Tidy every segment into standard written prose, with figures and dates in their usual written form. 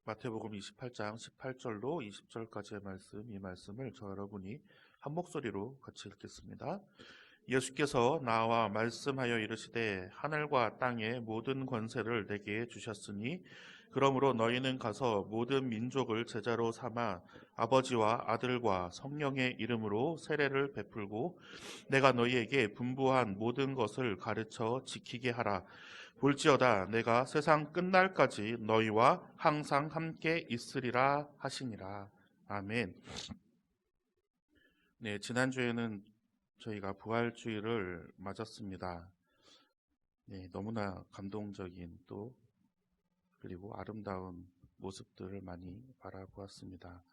마태복음 28장 18절로 20절까지의 말씀, 이 말씀을 저 여러분이 한 목소리로 같이 읽겠습니다. 예수께서 나와 말씀하여 이르시되 하늘과 땅의 모든 권세를 내게 주셨으니 그러므로 너희는 가서 모든 민족을 제자로 삼아 아버지와 아들과 성령의 이름으로 세례를 베풀고 내가 너희에게 분부한 모든 것을 가르쳐 지키게 하라. 볼지어다 내가 세상 끝날까지 너희와 항상 함께 있으리라 하시니라. 아멘. 네, 지난주에는 저희가 부활주의를 맞았습니다. 네, 너무나 감동적인 또 그리고 아름다운 모습들을 많이 바라보았습니다.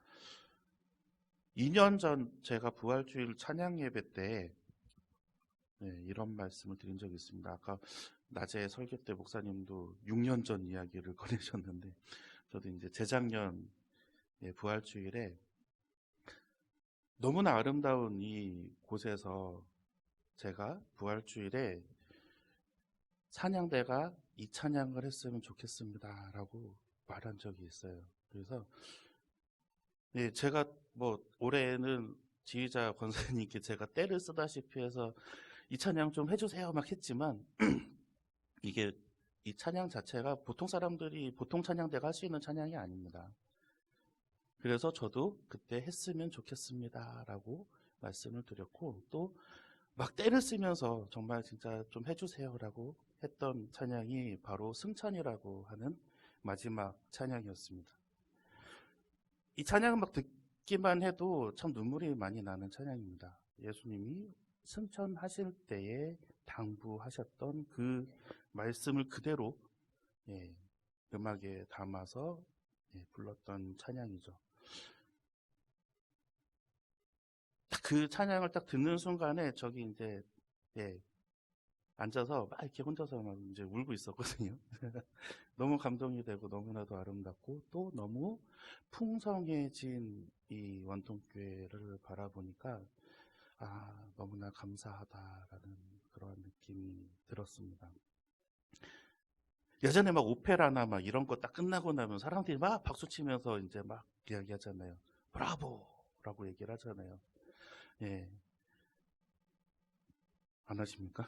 2년 전 제가 부활주일 찬양 예배 때 이런 말씀을 드린 적이 있습니다. 아까 낮에 설교 때 목사님도 6년 전 이야기를 꺼내셨는데 저도 이제 재작년 부활주일에 너무나 아름다운 이 곳에서 제가 부활주일에 찬양대가 이 찬양을 했으면 좋겠습니다 라고 말한 적이 있어요. 그래서 제가 올해는 지휘자 권사님께 제가 때를 쓰다시피 해서 이 찬양 좀 해주세요 막 했지만 이게 이 찬양 자체가 보통 사람들이 보통 찬양대가 할 수 있는 찬양이 아닙니다. 그래서 저도 그때 했으면 좋겠습니다 라고 말씀을 드렸고 또 막 때를 쓰면서 정말 진짜 좀 해주세요 라고 했던 찬양이 바로 승천이라고 하는 마지막 찬양이었습니다. 이 찬양을 막 듣기만 해도 참 눈물이 많이 나는 찬양입니다. 예수님이 승천하실 때에 당부하셨던 그 말씀을 그대로 음악에 담아서 불렀던 찬양이죠. 그 찬양을 딱 듣는 순간에 저기 이제 앉아서 막 이렇게 혼자서 막 이제 울고 있었거든요. 너무 감동이 되고 너무나도 아름답고 또 너무 풍성해진 이 원통교회를 바라보니까 너무나 감사하다라는 그런 느낌이 들었습니다. 예전에 막 오페라나 막 이런 거 딱 끝나고 나면 사람들이 막 박수 치면서 이제 막 이야기하잖아요. 브라보라고 얘기를 하잖아요. 안 하십니까?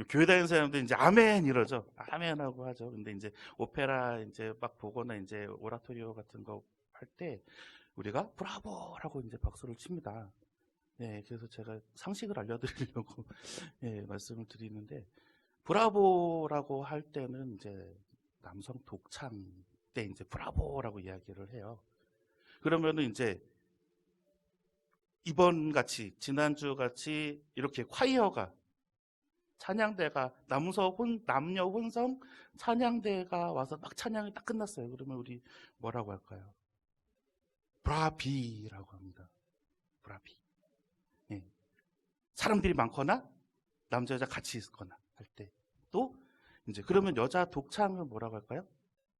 교회 다니는 사람들 이제 아멘 이러죠. 아멘하고 하죠. 근데 이제 오페라 이제 막 보거나 이제 오라토리오 같은 거 할 때 우리가 브라보라고 이제 박수를 칩니다. 그래서 제가 상식을 알려드리려고 말씀을 드리는데 브라보라고 할 때는 이제 남성 독창 때 이제 브라보라고 이야기를 해요. 그러면은 이제 이번 같이 지난주 같이 이렇게 콰이어가 찬양대가 남녀 혼성 찬양대가 와서 막 찬양이 딱 끝났어요. 그러면 우리 뭐라고 할까요? 브라비라고 합니다. 브라비. 사람들이 많거나 남자 여자 같이 있거나 할 때 또 이제 그러면 여자 독창은 뭐라고 할까요?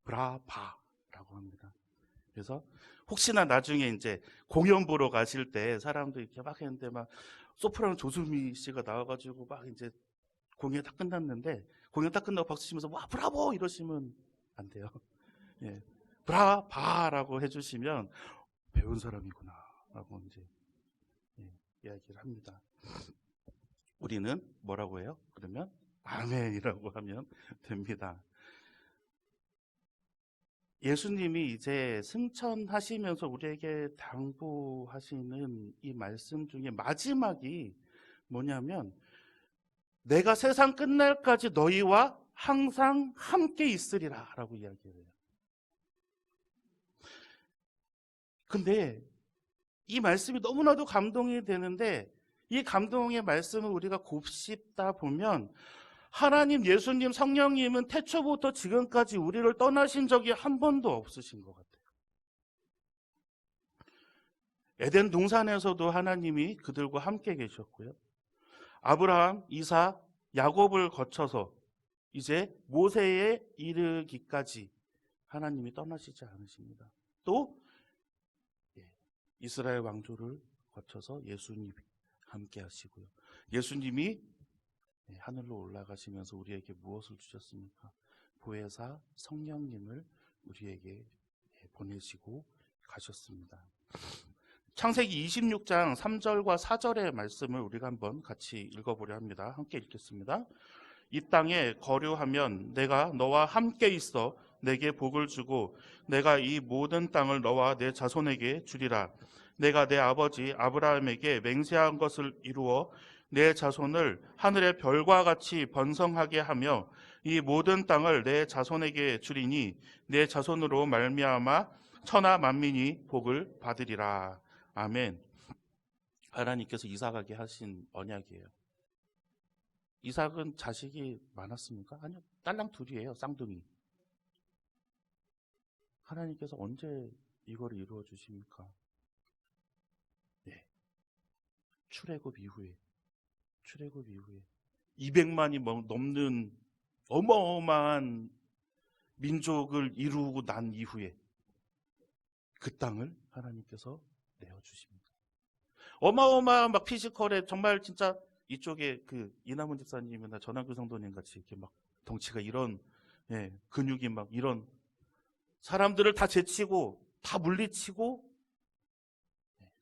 브라바라고 합니다. 그래서 혹시나 나중에 이제 공연 보러 가실 때 사람들 이렇게 막 했는데 막 소프라노 조수미 씨가 나와가지고 막 이제 공연 딱 끝났는데 공연 딱 끝나고 박수 치면서 와 브라보 이러시면 안 돼요. 브라바라고 해주시면 배운 사람이구나 라고 이제 이야기를 합니다. 우리는 뭐라고 해요? 그러면 아멘이라고 하면 됩니다. 예수님이 이제 승천하시면서 우리에게 당부하시는 이 말씀 중에 마지막이 뭐냐면 내가 세상 끝날까지 너희와 항상 함께 있으리라 라고 이야기해요. 근데 이 말씀이 너무나도 감동이 되는데 이 감동의 말씀을 우리가 곱씹다 보면 하나님, 예수님, 성령님은 태초부터 지금까지 우리를 떠나신 적이 한 번도 없으신 것 같아요. 에덴 동산에서도 하나님이 그들과 함께 계셨고요. 아브라함, 이삭, 야곱을 거쳐서 이제 모세에 이르기까지 하나님이 떠나시지 않으십니다. 또 이스라엘 왕조를 거쳐서 예수님이 함께 하시고요. 예수님이 하늘로 올라가시면서 우리에게 무엇을 주셨습니까? 보혜사 성령님을 우리에게 보내시고 가셨습니다. 창세기 26장 3절과 4절의 말씀을 우리가 한번 같이 읽어보려 합니다. 함께 읽겠습니다. 이 땅에 거류하면 내가 너와 함께 있어 내게 복을 주고 내가 이 모든 땅을 너와 내 자손에게 주리라. 내가 내 아버지 아브라함에게 맹세한 것을 이루어 내 자손을 하늘의 별과 같이 번성하게 하며 이 모든 땅을 내 자손에게 주리니 내 자손으로 말미암아 천하 만민이 복을 받으리라. 아멘. 하나님께서 이삭에게 하신 언약이에요. 이삭은 자식이 많았습니까? 아니요. 딸랑 둘이에요. 쌍둥이. 하나님께서 언제 이걸 이루어 주십니까? 네. 출애굽 이후에 200만이 넘는 어마어마한 민족을 이루고 난 이후에 그 땅을 하나님께서 내어주십니다. 어마어마한 막 피지컬에 정말 진짜 이쪽에 그 이남훈 집사님이나 전한규 성도님 같이 이렇게 막 덩치가 이런 근육이 막 이런 사람들을 다 제치고 다 물리치고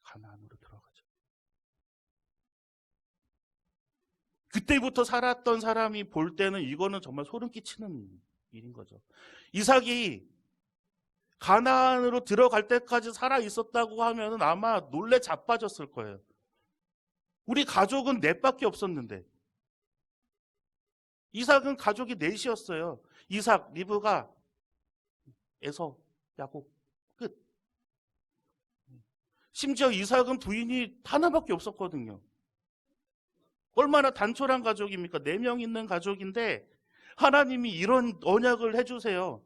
가나안으로 들어가죠. 그때부터 살았던 사람이 볼 때는 이거는 정말 소름 끼치는 일인 거죠. 이삭이 가나안으로 들어갈 때까지 살아 있었다고 하면 아마 놀래 자빠졌을 거예요. 우리 가족은 넷밖에 없었는데 이삭은 가족이 넷이었어요. 이삭, 리브가, 에서, 야곱, 끝. 심지어 이삭은 부인이 하나밖에 없었거든요. 얼마나 단촐한 가족입니까? 4명 있는 가족인데 하나님이 이런 언약을 해주세요.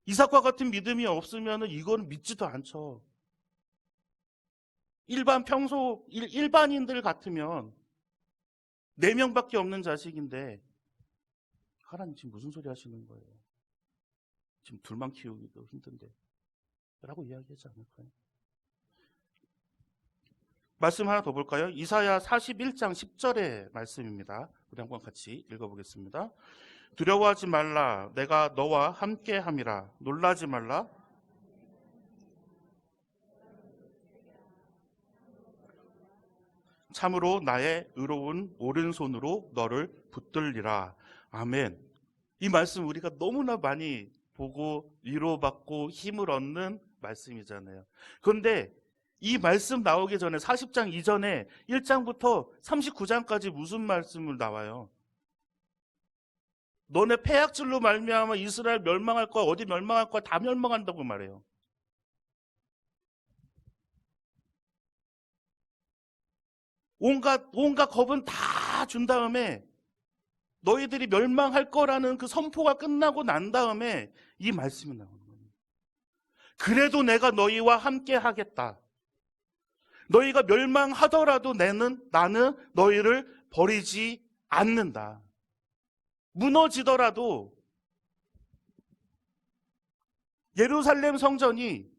이삭과 같은 믿음이 없으면 이건 믿지도 않죠. 일반인들 같으면 4명밖에 없는 자식인데 하나님 지금 무슨 소리 하시는 거예요? 지금 둘만 키우기도 힘든데 라고 이야기하지 않을까요? 말씀 하나 더 볼까요? 이사야 41장 10절의 말씀입니다. 우리 한번 같이 읽어보겠습니다. 두려워하지 말라. 내가 너와 함께 함이라. 놀라지 말라. 참으로 나의 의로운 오른손으로 너를 붙들리라. 아멘. 이 말씀 우리가 너무나 많이 보고 위로받고 힘을 얻는 말씀이잖아요. 그런데 이 말씀 나오기 전에 40장 이전에 1장부터 39장까지 무슨 말씀을 나와요? 너네 패약질로 말미암아 이스라엘 멸망할 거야. 어디 멸망할 거야. 다 멸망한다고 말해요. 온갖 겁은 다 준 다음에 너희들이 멸망할 거라는 그 선포가 끝나고 난 다음에 이 말씀이 나오는 거예요. 그래도 내가 너희와 함께 하겠다. 너희가 멸망하더라도 나는 너희를 버리지 않는다. 무너지더라도 예루살렘 성전이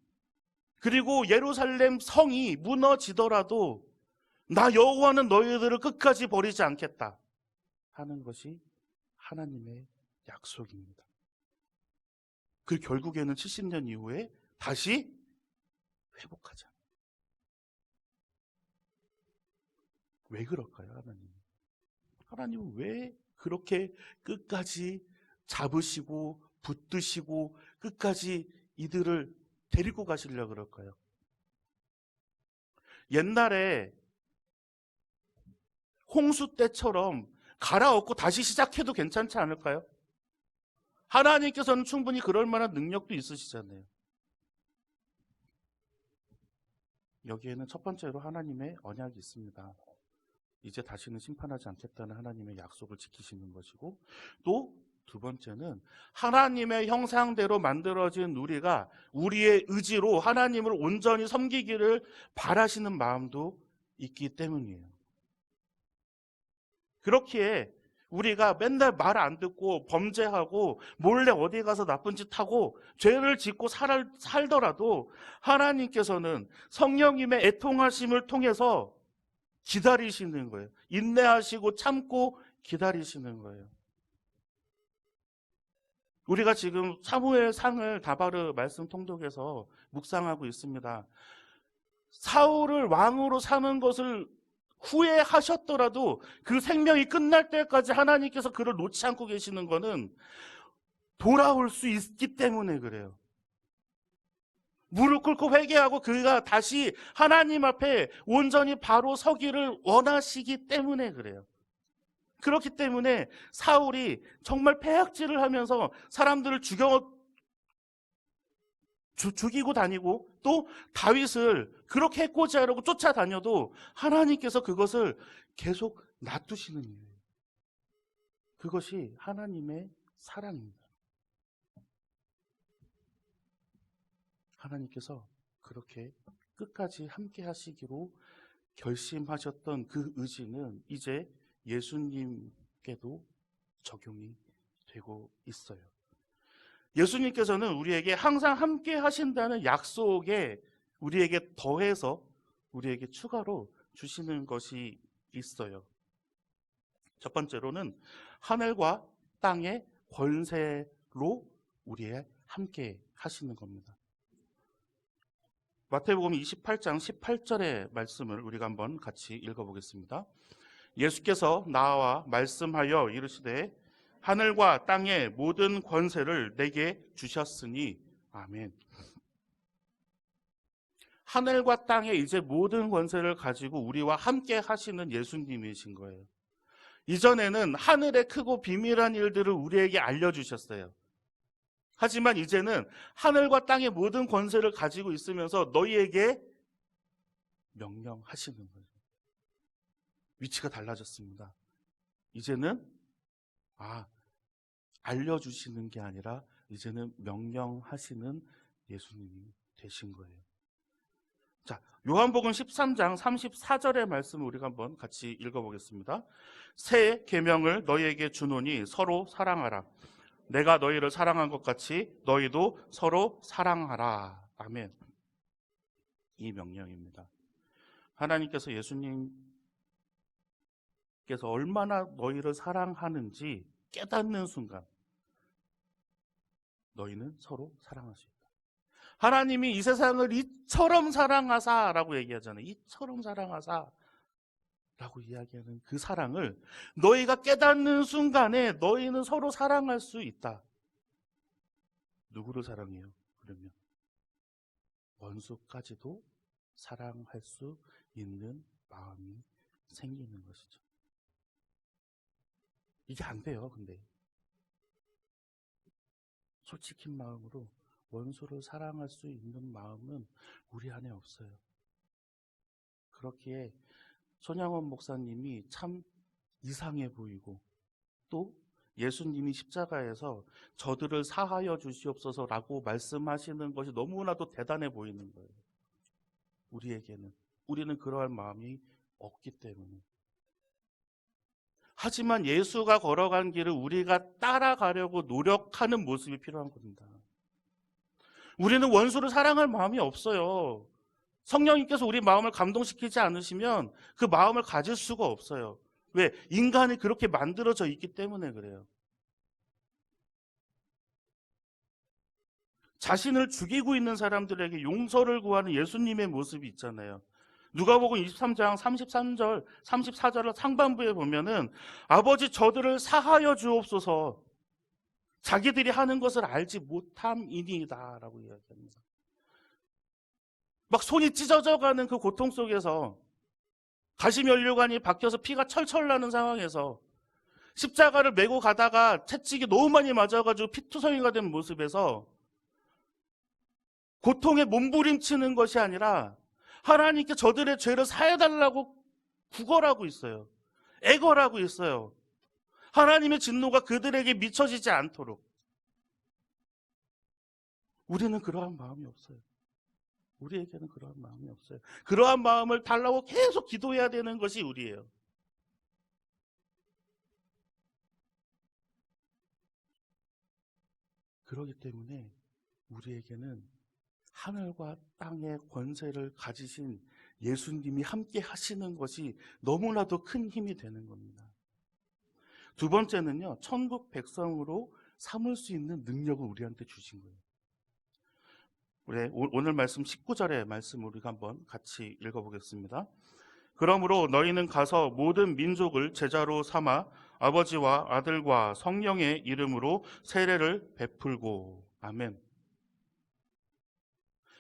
그리고 예루살렘 성이 무너지더라도 나 여호와는 너희들을 끝까지 버리지 않겠다 하는 것이 하나님의 약속입니다. 그 결국에는 70년 이후에 다시 회복하자. 왜 그럴까요, 하나님은 왜 그렇게 끝까지 잡으시고 붙드시고 끝까지 이들을 데리고 가시려고 그럴까요? 옛날에 홍수 때처럼 갈아엎고 다시 시작해도 괜찮지 않을까요? 하나님께서는 충분히 그럴 만한 능력도 있으시잖아요. 여기에는 첫 번째로 하나님의 언약이 있습니다. 이제 다시는 심판하지 않겠다는 하나님의 약속을 지키시는 것이고, 또 두 번째는 하나님의 형상대로 만들어진 우리가 우리의 의지로 하나님을 온전히 섬기기를 바라시는 마음도 있기 때문이에요. 그렇기에 우리가 맨날 말 안 듣고 범죄하고 몰래 어디 가서 나쁜 짓 하고 죄를 짓고 살더라도 하나님께서는 성령님의 애통하심을 통해서 기다리시는 거예요. 인내하시고 참고 기다리시는 거예요. 우리가 지금 사무엘상을 다바르 말씀 통독에서 묵상하고 있습니다. 사울을 왕으로 삼은 것을 후회하셨더라도 그 생명이 끝날 때까지 하나님께서 그를 놓지 않고 계시는 것은 돌아올 수 있기 때문에 그래요. 무릎 꿇고 회개하고 그가 다시 하나님 앞에 온전히 바로 서기를 원하시기 때문에 그래요. 그렇기 때문에 사울이 정말 패악질을 하면서 사람들을 죽이고 다니고 또 다윗을 그렇게 해코지 하려고 쫓아다녀도 하나님께서 그것을 계속 놔두시는 이유예요. 그것이 하나님의 사랑입니다. 하나님께서 그렇게 끝까지 함께 하시기로 결심하셨던 그 의지는 이제 예수님께도 적용이 되고 있어요. 예수님께서는 우리에게 항상 함께 하신다는 약속에 우리에게 더해서 우리에게 추가로 주시는 것이 있어요. 첫 번째로는 하늘과 땅의 권세로 우리의 함께 하시는 겁니다. 마태복음 28장 18절의 말씀을 우리가 한번 같이 읽어보겠습니다. 예수께서 나와 말씀하여 이르시되 하늘과 땅의 모든 권세를 내게 주셨으니 아멘. 하늘과 땅의 이제 모든 권세를 가지고 우리와 함께 하시는 예수님이신 거예요. 이전에는 하늘의 크고 비밀한 일들을 우리에게 알려주셨어요. 하지만 이제는 하늘과 땅의 모든 권세를 가지고 있으면서 너희에게 명령하시는 거예요. 위치가 달라졌습니다. 이제는 알려주시는 게 아니라 이제는 명령하시는 예수님이 되신 거예요. 자, 요한복음 13장 34절의 말씀을 우리가 한번 같이 읽어보겠습니다. 새 계명을 너희에게 주노니 서로 사랑하라. 내가 너희를 사랑한 것 같이 너희도 서로 사랑하라. 아멘. 이 명령입니다. 하나님께서 예수님께서 얼마나 너희를 사랑하는지 깨닫는 순간 너희는 서로 사랑할 수 있다. 하나님이 이 세상을 이처럼 사랑하사라고 얘기하잖아요. 이처럼 사랑하사 라고 이야기하는 그 사랑을 너희가 깨닫는 순간에 너희는 서로 사랑할 수 있다. 누구를 사랑해요? 그러면 원수까지도 사랑할 수 있는 마음이 생기는 것이죠. 이게 안 돼요. 근데 솔직한 마음으로 원수를 사랑할 수 있는 마음은 우리 안에 없어요. 그렇기에 손양원 목사님이 참 이상해 보이고 또 예수님이 십자가에서 저들을 사하여 주시옵소서라고 말씀하시는 것이 너무나도 대단해 보이는 거예요. 우리는 그러할 마음이 없기 때문에. 하지만 예수가 걸어간 길을 우리가 따라가려고 노력하는 모습이 필요한 겁니다. 우리는 원수를 사랑할 마음이 없어요. 성령님께서 우리 마음을 감동시키지 않으시면 그 마음을 가질 수가 없어요. 왜? 인간이 그렇게 만들어져 있기 때문에 그래요. 자신을 죽이고 있는 사람들에게 용서를 구하는 예수님의 모습이 있잖아요. 누가복음 23장 33절, 34절 상반부에 보면은 아버지 저들을 사하여 주옵소서 자기들이 하는 것을 알지 못함이니이다 라고 이야기합니다. 막 손이 찢어져가는 그 고통 속에서 가시면류관이 박혀서 피가 철철 나는 상황에서 십자가를 메고 가다가 채찍이 너무 많이 맞아가지고 피투성이가 된 모습에서 고통에 몸부림치는 것이 아니라 하나님께 저들의 죄를 사해달라고 구걸하고 있어요. 애걸하고 있어요. 하나님의 진노가 그들에게 미쳐지지 않도록. 우리는 그러한 마음이 없어요. 우리에게는 그러한 마음이 없어요. 그러한 마음을 달라고 계속 기도해야 되는 것이 우리예요. 그렇기 때문에 우리에게는 하늘과 땅의 권세를 가지신 예수님이 함께 하시는 것이 너무나도 큰 힘이 되는 겁니다. 두 번째는요, 천국 백성으로 삼을 수 있는 능력을 우리한테 주신 거예요. 우리 오늘 말씀 19절의 말씀 우리가 한번 같이 읽어보겠습니다. 그러므로 너희는 가서 모든 민족을 제자로 삼아 아버지와 아들과 성령의 이름으로 세례를 베풀고. 아멘.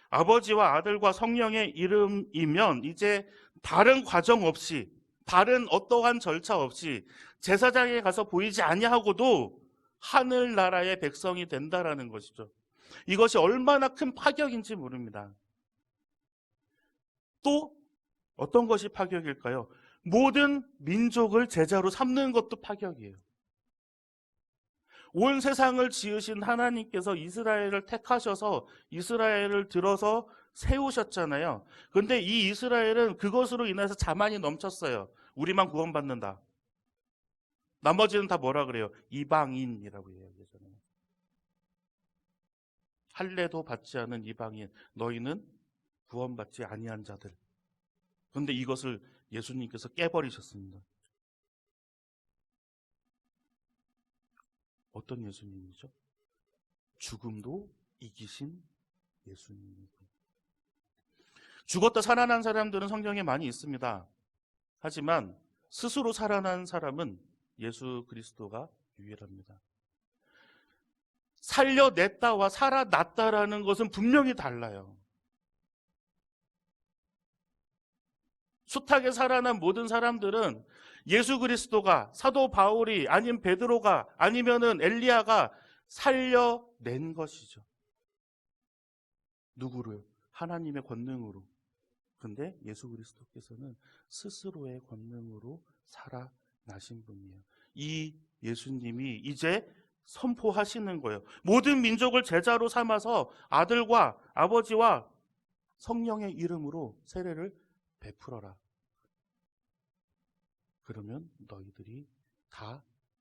아버지와 아들과 성령의 이름이면 이제 다른 과정 없이, 다른 어떠한 절차 없이 제사장에 가서 보이지 아니하고도 하늘나라의 백성이 된다라는 것이죠. 이것이 얼마나 큰 파격인지 모릅니다. 또 어떤 것이 파격일까요? 모든 민족을 제자로 삼는 것도 파격이에요. 온 세상을 지으신 하나님께서 이스라엘을 택하셔서 이스라엘을 들어서 세우셨잖아요. 그런데 이 이스라엘은 그것으로 인해서 자만이 넘쳤어요. 우리만 구원받는다. 나머지는 다 뭐라 그래요? 이방인이라고 이야기하잖아요. 할례도 받지 않은 이방인, 너희는 구원받지 아니한 자들. 그런데 이것을 예수님께서 깨버리셨습니다. 어떤 예수님이죠? 죽음도 이기신 예수님이고. 죽었다 살아난 사람들은 성경에 많이 있습니다. 하지만 스스로 살아난 사람은 예수 그리스도가 유일합니다. 살려냈다와 살아났다라는 것은 분명히 달라요. 숱하게 살아난 모든 사람들은 예수 그리스도가, 사도 바울이, 아니면 베드로가, 아니면은 엘리야가 살려낸 것이죠. 누구를? 하나님의 권능으로. 근데 예수 그리스도께서는 스스로의 권능으로 살아나신 분이에요. 이 예수님이 이제 선포하시는 거예요. 모든 민족을 제자로 삼아서 아들과 아버지와 성령의 이름으로 세례를 베풀어라. 그러면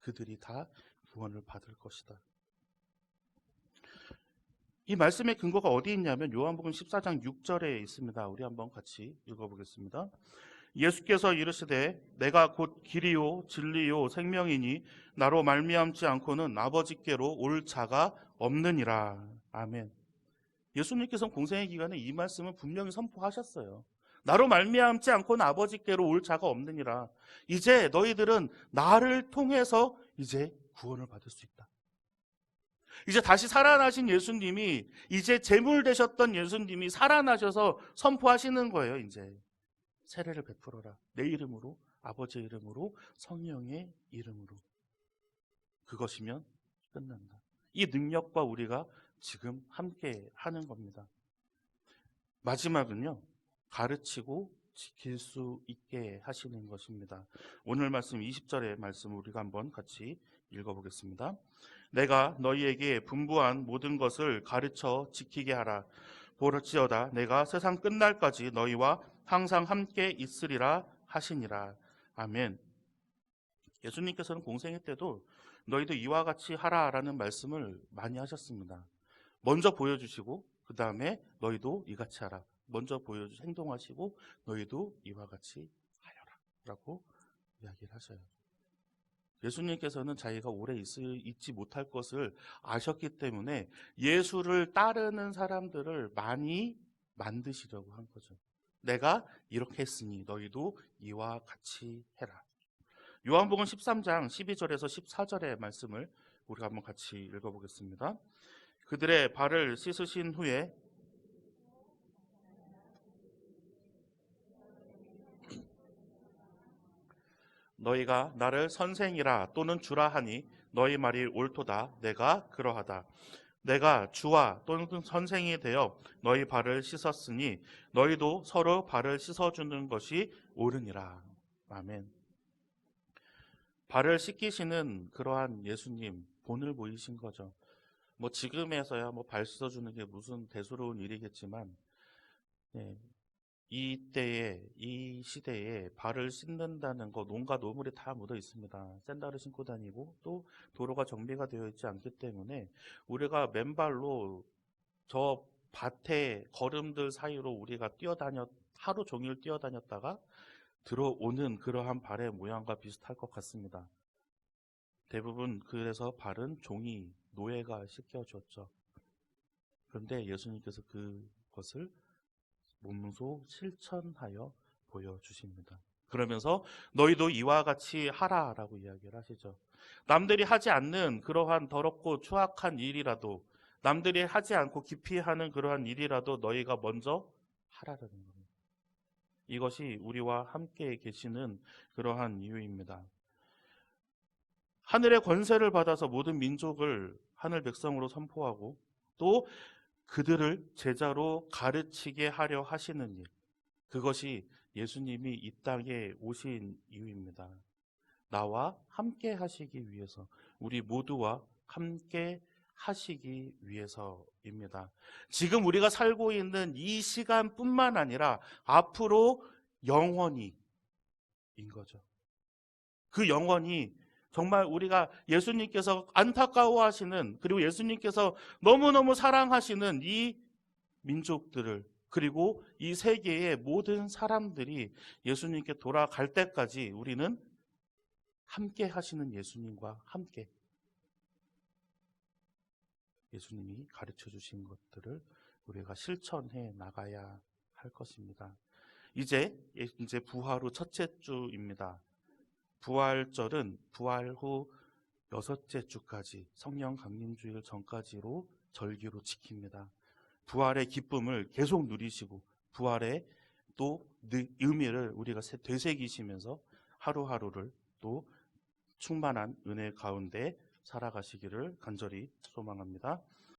그들이 다 구원을 받을 것이다. 이 말씀의 근거가 어디 있냐면 요한복음 14장 6절에 있습니다. 우리 한번 같이 읽어보겠습니다. 예수께서 이르시되 내가 곧 길이요 진리요 생명이니 나로 말미암지 않고는 아버지께로 올 자가 없느니라. 아멘. 예수님께서는 공생의 기간에 이 말씀을 분명히 선포하셨어요. 나로 말미암지 않고는 아버지께로 올 자가 없느니라. 이제 너희들은 나를 통해서 이제 구원을 받을 수 있다. 이제 다시 살아나신 예수님이, 이제 제물 되셨던 예수님이 살아나셔서 선포하시는 거예요. 이제 세례를 베풀어라. 내 이름으로, 아버지의 이름으로, 성령의 이름으로. 그것이면 끝난다. 이 능력과 우리가 지금 함께 하는 겁니다. 마지막은요, 가르치고 지킬 수 있게 하시는 것입니다. 오늘 말씀 20절의 말씀 우리가 한번 같이 읽어보겠습니다. 내가 너희에게 분부한 모든 것을 가르쳐 지키게 하라. 보를지어다 내가 세상 끝날까지 너희와 항상 함께 있으리라 하시니라. 아멘. 예수님께서는 공생애 때도 너희도 이와 같이 하라라는 말씀을 많이 하셨습니다. 먼저 보여주시고 그 다음에 너희도 이같이 하라. 먼저 보여주시고 행동하시고 너희도 이와 같이 하여라 라고 이야기를 하셔요. 예수님께서는 자기가 오래 있지 못할 것을 아셨기 때문에 예수를 따르는 사람들을 많이 만드시려고 한 거죠. 내가 이렇게 했으니 너희도 이와 같이 해라. 요한복음 13장 12절에서 14절의 말씀을 우리가 한번 같이 읽어보겠습니다. 그들의 발을 씻으신 후에 너희가 나를 선생이라 또는 주라 하니 너희 말이 옳도다. 내가 그러하다. 내가 주와 또는 선생이 되어 너희 발을 씻었으니 너희도 서로 발을 씻어주는 것이 옳으니라. 아멘. 발을 씻기시는 그러한 예수님 본을 보이신 거죠. 지금에서야 발 씻어주는 게 무슨 대수로운 일이겠지만, 이때에, 이 시대에 발을 씻는다는 거 농가 노물에 다 묻어 있습니다. 샌들을 신고 다니고 또 도로가 정비가 되어 있지 않기 때문에 우리가 맨발로 저 밭에 걸음들 사이로 우리가 하루 종일 뛰어다녔다가 들어오는 그러한 발의 모양과 비슷할 것 같습니다. 대부분 그래서 발은 종이 노예가 시켜줬죠. 그런데 예수님께서 그것을 몸소 실천하여 보여주십니다. 그러면서 너희도 이와 같이 하라라고 이야기를 하시죠. 남들이 하지 않는 그러한 더럽고 추악한 일이라도, 남들이 하지 않고 기피하는 그러한 일이라도 너희가 먼저 하라는 겁니다. 이것이 우리와 함께 계시는 그러한 이유입니다. 하늘의 권세를 받아서 모든 민족을 하늘 백성으로 선포하고 또 그들을 제자로 가르치게 하려 하시는 일, 그것이 예수님이 이 땅에 오신 이유입니다. 나와 함께 하시기 위해서, 우리 모두와 함께 하시기 위해서입니다. 지금 우리가 살고 있는 이 시간뿐만 아니라 앞으로 영원히인 거죠. 그 영원히 정말 우리가 예수님께서 안타까워하시는, 그리고 예수님께서 너무너무 사랑하시는 이 민족들을, 그리고 이 세계의 모든 사람들이 예수님께 돌아갈 때까지 우리는 함께 하시는 예수님과 함께 예수님이 가르쳐 주신 것들을 우리가 실천해 나가야 할 것입니다. 이제 부활 후 첫째 주입니다. 부활절은 부활 후 여섯째 주까지, 성령 강림주일 전까지로 절기로 지킵니다. 부활의 기쁨을 계속 누리시고 부활의 또 의미를 우리가 되새기시면서 하루하루를 또 충만한 은혜 가운데 살아가시기를 간절히 소망합니다.